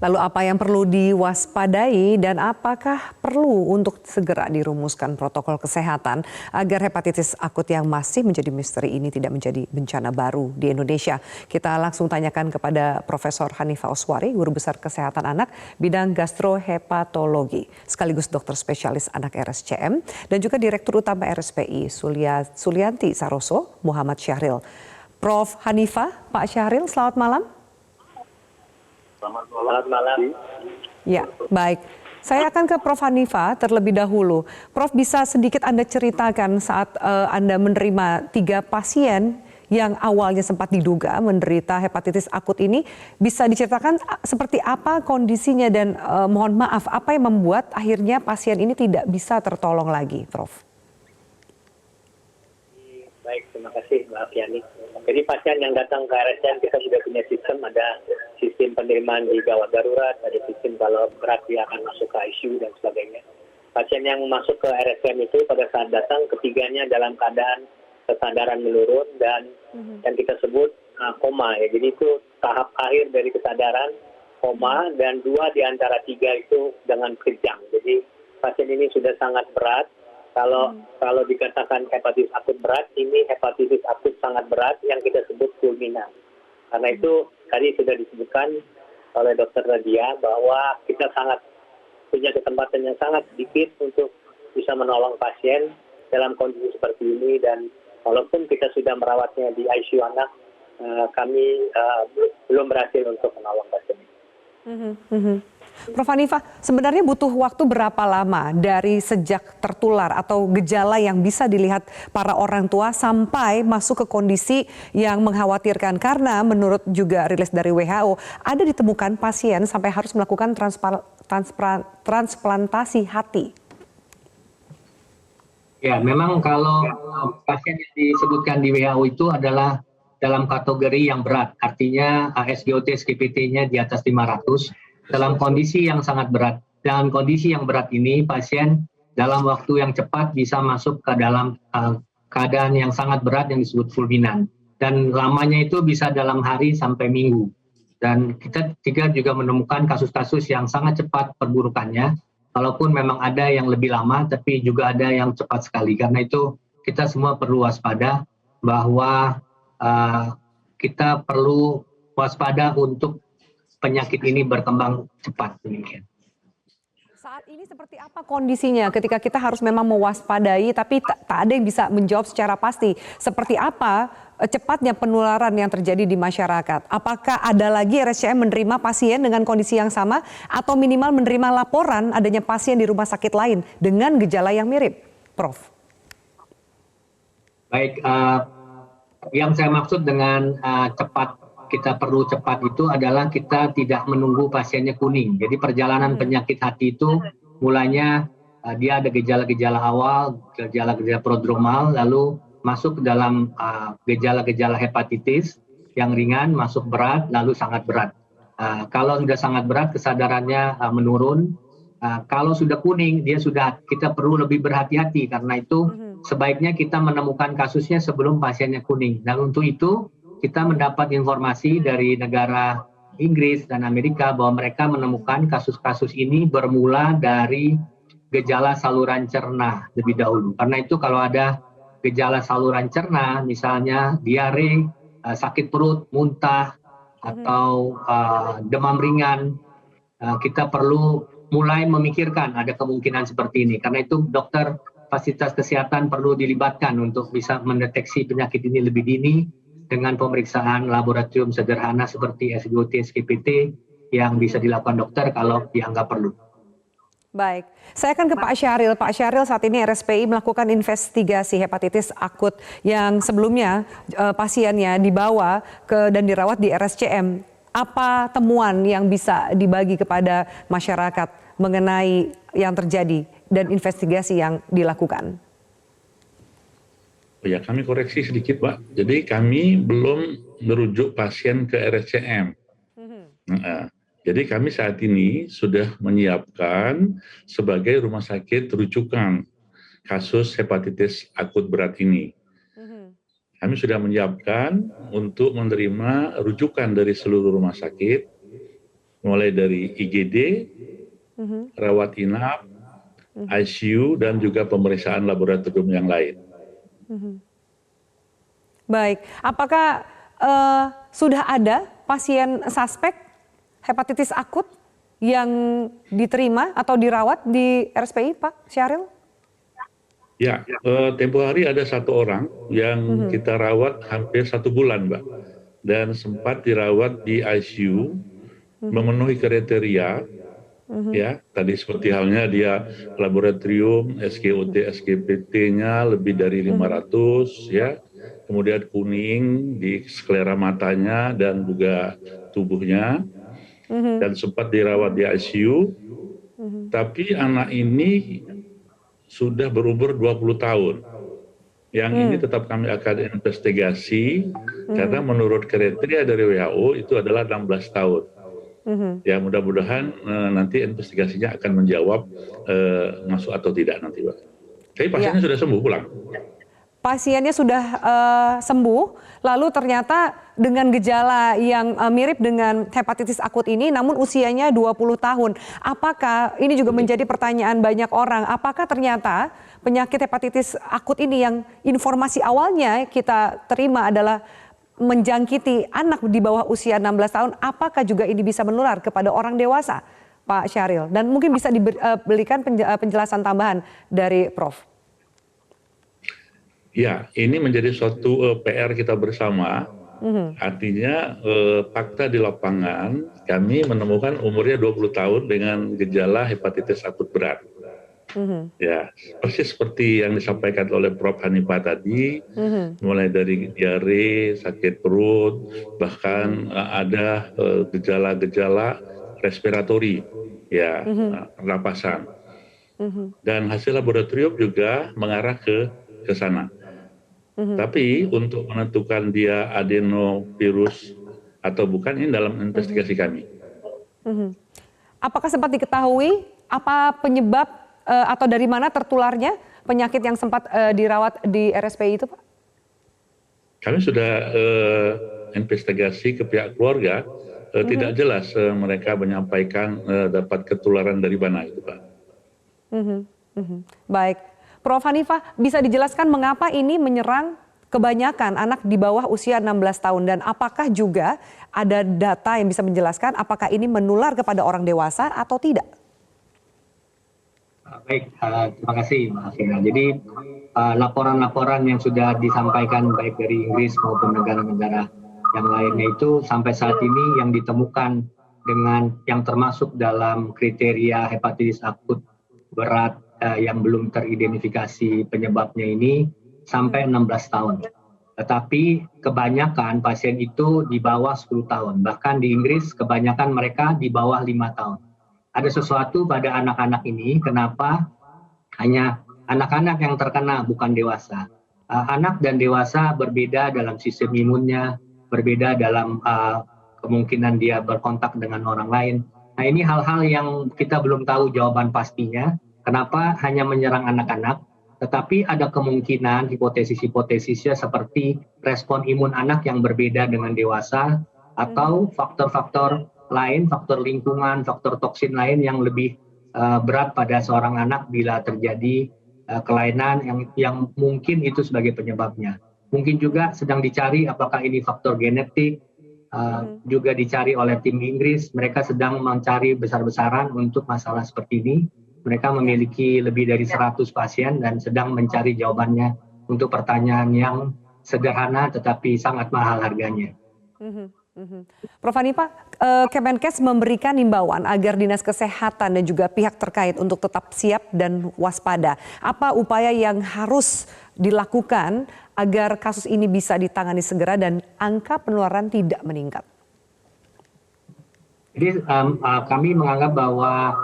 Lalu apa yang perlu diwaspadai dan apakah perlu untuk segera dirumuskan protokol kesehatan agar hepatitis akut yang masih menjadi misteri ini tidak menjadi bencana baru di Indonesia? Kita langsung tanyakan kepada Profesor Hanifah Oswari, Guru Besar Kesehatan Anak bidang gastrohepatologi, sekaligus dokter spesialis anak RSCM, dan juga Direktur Utama RSPI Sulianti Saroso, Muhammad Syahril. Prof. Hanifah, Pak Syahril, selamat malam. Selamat malam. Ya, baik. Saya akan ke Prof. Hanifah terlebih dahulu. Prof, bisa sedikit Anda ceritakan saat Anda menerima 3 pasien yang awalnya sempat diduga menderita hepatitis akut ini, bisa diceritakan seperti apa kondisinya dan mohon maaf, apa yang membuat akhirnya pasien ini tidak bisa tertolong lagi, Prof? Baik, terima kasih Mbak Fiani. Jadi pasien yang datang ke RSCM kita sudah punya sistem, ada sistem penerimaan di gawat darurat, ada sistem kalau berat dia akan masuk ke ICU dan sebagainya. Pasien yang masuk ke RSCM itu pada saat datang ketiganya dalam keadaan kesadaran menurun dan kita sebut koma ya. Jadi itu tahap akhir dari kesadaran koma dan 2 di antara 3 itu dengan kejang. Jadi pasien ini sudah sangat berat. Kalau dikatakan hepatitis akut berat, ini hepatitis akut sangat berat yang kita sebut fulminan. Karena itu tadi sudah disebutkan oleh Dr. Nadia bahwa kita sangat punya kesempatan yang sangat sedikit untuk bisa menolong pasien dalam kondisi seperti ini, dan walaupun kita sudah merawatnya di ICU anak, kami belum berhasil untuk menolong pasien. Prof. Hanifah, sebenarnya butuh waktu berapa lama dari sejak tertular atau gejala yang bisa dilihat para orang tua sampai masuk ke kondisi yang mengkhawatirkan? Karena menurut juga rilis dari WHO, ada ditemukan pasien sampai harus melakukan transplantasi hati. Ya, memang kalau pasien yang disebutkan di WHO itu adalah dalam kategori yang berat, artinya SGOT, SGPT-nya di atas 500, dalam kondisi yang sangat berat. Dalam kondisi yang berat ini, pasien dalam waktu yang cepat bisa masuk ke dalam keadaan yang sangat berat yang disebut fulminan. Dan lamanya itu bisa dalam hari sampai minggu. Dan kita juga menemukan kasus-kasus yang sangat cepat perburukannya, walaupun memang ada yang lebih lama, tapi juga ada yang cepat sekali. Karena itu kita semua perlu waspada bahwa kita perlu waspada untuk penyakit ini berkembang cepat. Demikian. Saat ini seperti apa kondisinya ketika kita harus memang mewaspadai tapi tak ada yang bisa menjawab secara pasti. Seperti apa cepatnya penularan yang terjadi di masyarakat? Apakah ada lagi RSCM menerima pasien dengan kondisi yang sama atau minimal menerima laporan adanya pasien di rumah sakit lain dengan gejala yang mirip, Prof? Baik, yang saya maksud dengan cepat, kita perlu cepat itu adalah kita tidak menunggu pasiennya kuning. Jadi perjalanan penyakit hati itu mulanya dia ada gejala-gejala awal, gejala-gejala prodromal, lalu masuk ke dalam gejala-gejala hepatitis yang ringan, masuk berat, lalu sangat berat. Kalau sudah sangat berat, kesadarannya menurun. Kalau sudah kuning, kita perlu lebih berhati-hati, karena itu sebaiknya kita menemukan kasusnya sebelum pasiennya kuning. Dan untuk itu kita mendapat informasi dari negara Inggris dan Amerika bahwa mereka menemukan kasus-kasus ini bermula dari gejala saluran cerna lebih dahulu. Karena itu kalau ada gejala saluran cerna, misalnya diare, sakit perut, muntah, atau demam ringan, kita perlu mulai memikirkan ada kemungkinan seperti ini. Karena itu dokter fasilitas kesehatan perlu dilibatkan untuk bisa mendeteksi penyakit ini lebih dini dengan pemeriksaan laboratorium sederhana seperti SGOT, SGPT yang bisa dilakukan dokter kalau dianggap perlu. Baik, saya akan ke Pak Syahril. Pak Syahril, saat ini RSPI melakukan investigasi hepatitis akut yang sebelumnya pasiennya dibawa dan dirawat di RSCM. Apa temuan yang bisa dibagi kepada masyarakat mengenai yang terjadi dan investigasi yang dilakukan? Ya, kami koreksi sedikit, Pak. Jadi kami belum merujuk pasien ke RSCM. Jadi kami saat ini sudah menyiapkan sebagai rumah sakit rujukan kasus hepatitis akut berat ini. Kami sudah menyiapkan untuk menerima rujukan dari seluruh rumah sakit mulai dari IGD, rawat inap, ICU, dan juga pemeriksaan laboratorium yang lain. Baik, apakah sudah ada pasien suspek hepatitis akut yang diterima atau dirawat di RSPI, Pak Syahril? Ya, tempo hari ada 1 orang yang kita rawat hampir 1 bulan, Mbak. Dan sempat dirawat di ICU, memenuhi kriteria, ya, tadi seperti halnya dia laboratorium, SGOT, SGPT-nya lebih dari 500, ya. Kemudian kuning di sklera matanya dan juga tubuhnya, dan sempat dirawat di ICU. Tapi anak ini sudah berumur 20 tahun. Yang ini tetap kami akan investigasi, karena menurut kriteria dari WHO itu adalah 16 tahun. Ya, mudah-mudahan nanti investigasinya akan menjawab masuk atau tidak nanti, Pak. Tapi pasiennya sudah sembuh pulang. Pasiennya sudah sembuh, lalu ternyata dengan gejala yang mirip dengan hepatitis akut ini, namun usianya 20 tahun. Apakah, ini juga menjadi pertanyaan banyak orang, apakah ternyata penyakit hepatitis akut ini yang informasi awalnya kita terima adalah menjangkiti anak di bawah usia 16 tahun, apakah juga ini bisa menular kepada orang dewasa, Pak Syahril? Dan mungkin bisa diberikan penjelasan tambahan dari Prof. Ya, ini menjadi suatu PR kita bersama. Artinya fakta di lapangan kami menemukan umurnya 20 tahun dengan gejala hepatitis akut berat. Ya, persis seperti yang disampaikan oleh Prof. Hanifah tadi, mulai dari diare, sakit perut, bahkan ada gejala-gejala respiratori, ya, pernapasan. Dan hasil laboratorium juga mengarah ke sana. Tapi untuk menentukan dia adenovirus atau bukan, ini dalam investigasi kami. Apakah sempat diketahui apa penyebab atau dari mana tertularnya penyakit yang sempat dirawat di RSPI itu, Pak? Kami sudah investigasi ke pihak keluarga, tidak jelas mereka menyampaikan dapat ketularan dari mana itu, Pak. Baik. Prof. Hanifah, bisa dijelaskan mengapa ini menyerang kebanyakan anak di bawah usia 16 tahun dan apakah juga ada data yang bisa menjelaskan apakah ini menular kepada orang dewasa atau tidak? Baik, terima kasih Mbak Fina. Jadi laporan-laporan yang sudah disampaikan baik dari Inggris maupun negara-negara yang lainnya itu sampai saat ini yang ditemukan dengan yang termasuk dalam kriteria hepatitis akut berat yang belum teridentifikasi penyebabnya ini sampai 16 tahun. Tetapi kebanyakan pasien itu di bawah 10 tahun. Bahkan di Inggris kebanyakan mereka di bawah 5 tahun. Ada sesuatu pada anak-anak ini, kenapa hanya anak-anak yang terkena bukan dewasa. Anak dan dewasa berbeda dalam sistem imunnya, berbeda dalam kemungkinan dia berkontak dengan orang lain. Nah, ini hal-hal yang kita belum tahu jawaban pastinya. Kenapa hanya menyerang anak-anak, tetapi ada kemungkinan hipotesis-hipotesisnya seperti respon imun anak yang berbeda dengan dewasa, atau faktor-faktor lain, faktor lingkungan, faktor toksin lain yang lebih berat pada seorang anak bila terjadi kelainan yang mungkin itu sebagai penyebabnya. Mungkin juga sedang dicari apakah ini faktor genetik, juga dicari oleh tim Inggris, mereka sedang mencari besar-besaran untuk masalah seperti ini. Mereka memiliki lebih dari 100 pasien dan sedang mencari jawabannya untuk pertanyaan yang sederhana tetapi sangat mahal harganya. Prof. Hanifah, Kemenkes memberikan himbauan agar Dinas Kesehatan dan juga pihak terkait untuk tetap siap dan waspada. Apa upaya yang harus dilakukan agar kasus ini bisa ditangani segera dan angka penularan tidak meningkat? Jadi kami menganggap bahwa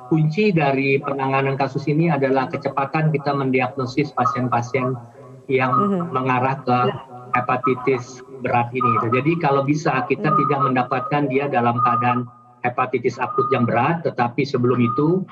kunci dari penanganan kasus ini adalah kecepatan kita mendiagnosis pasien-pasien yang mengarah ke hepatitis berat ini. Jadi kalau bisa kita tidak mendapatkan dia dalam keadaan hepatitis akut yang berat, tetapi sebelum itu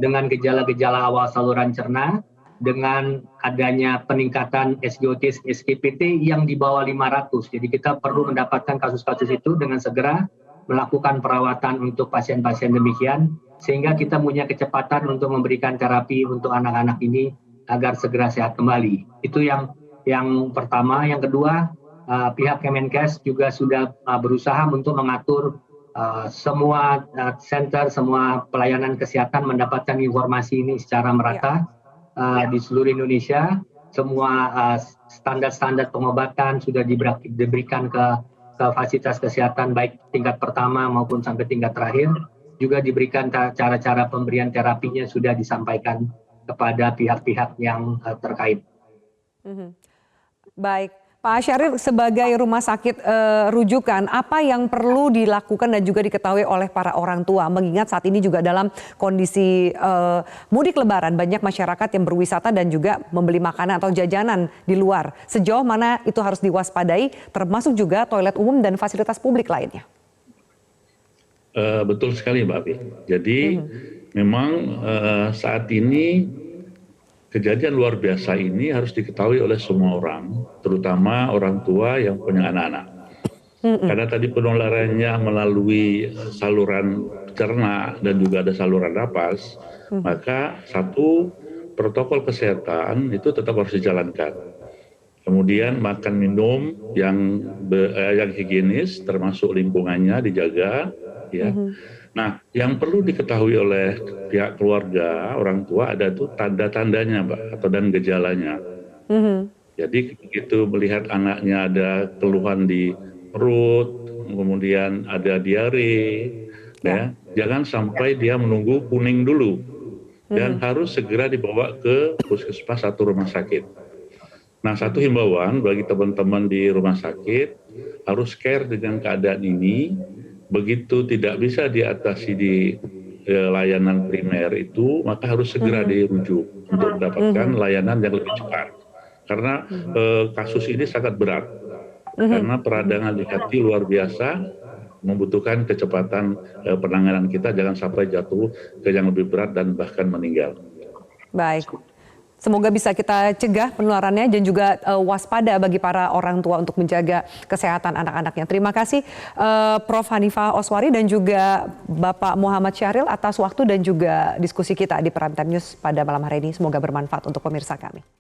dengan gejala-gejala awal saluran cerna dengan adanya peningkatan SGOT, SGPT yang di bawah 500. Jadi kita perlu mendapatkan kasus-kasus itu dengan segera melakukan perawatan untuk pasien-pasien demikian, sehingga kita punya kecepatan untuk memberikan terapi untuk anak-anak ini agar segera sehat kembali. Itu yang pertama. Yang kedua, pihak Kemenkes juga sudah berusaha untuk mengatur semua center, semua pelayanan kesehatan mendapatkan informasi ini secara merata di seluruh Indonesia. Semua standar-standar pengobatan sudah diberikan ke fasilitas kesehatan baik tingkat pertama maupun sampai tingkat terakhir. Juga diberikan cara-cara pemberian terapinya sudah disampaikan kepada pihak-pihak yang terkait. Baik, Pak Syahril, sebagai rumah sakit rujukan, apa yang perlu dilakukan dan juga diketahui oleh para orang tua? Mengingat saat ini juga dalam kondisi mudik lebaran, banyak masyarakat yang berwisata dan juga membeli makanan atau jajanan di luar. Sejauh mana itu harus diwaspadai, termasuk juga toilet umum dan fasilitas publik lainnya? Betul sekali Mbak Api. Jadi memang saat ini kejadian luar biasa ini harus diketahui oleh semua orang, terutama orang tua yang punya anak-anak. Karena tadi penularannya melalui saluran cerna dan juga ada saluran napas, maka satu, protokol kesehatan itu tetap harus dijalankan. Kemudian makan minum yang higienis, termasuk lingkungannya dijaga, ya. Nah, yang perlu diketahui oleh pihak keluarga, orang tua ada tuh tanda-tandanya, Mbak, atau dan gejalanya. Jadi begitu melihat anaknya ada keluhan di perut, kemudian ada diare, ya, jangan sampai dia menunggu kuning dulu, dan harus segera dibawa ke puskesmas atau rumah sakit. Nah, satu himbauan bagi teman-teman di rumah sakit, harus care dengan keadaan ini. Begitu tidak bisa diatasi di layanan primer itu, maka harus segera dirujuk untuk mendapatkan layanan yang lebih cepat. Karena kasus ini sangat berat, karena peradangan di hati luar biasa, membutuhkan kecepatan penanganan kita, jangan sampai jatuh ke yang lebih berat dan bahkan meninggal. Baik. Semoga bisa kita cegah penularannya dan juga waspada bagi para orang tua untuk menjaga kesehatan anak-anaknya. Terima kasih Prof. Hanifah Oswari dan juga Bapak Muhammad Syahril atas waktu dan juga diskusi kita di Prime Time News pada malam hari ini. Semoga bermanfaat untuk pemirsa kami.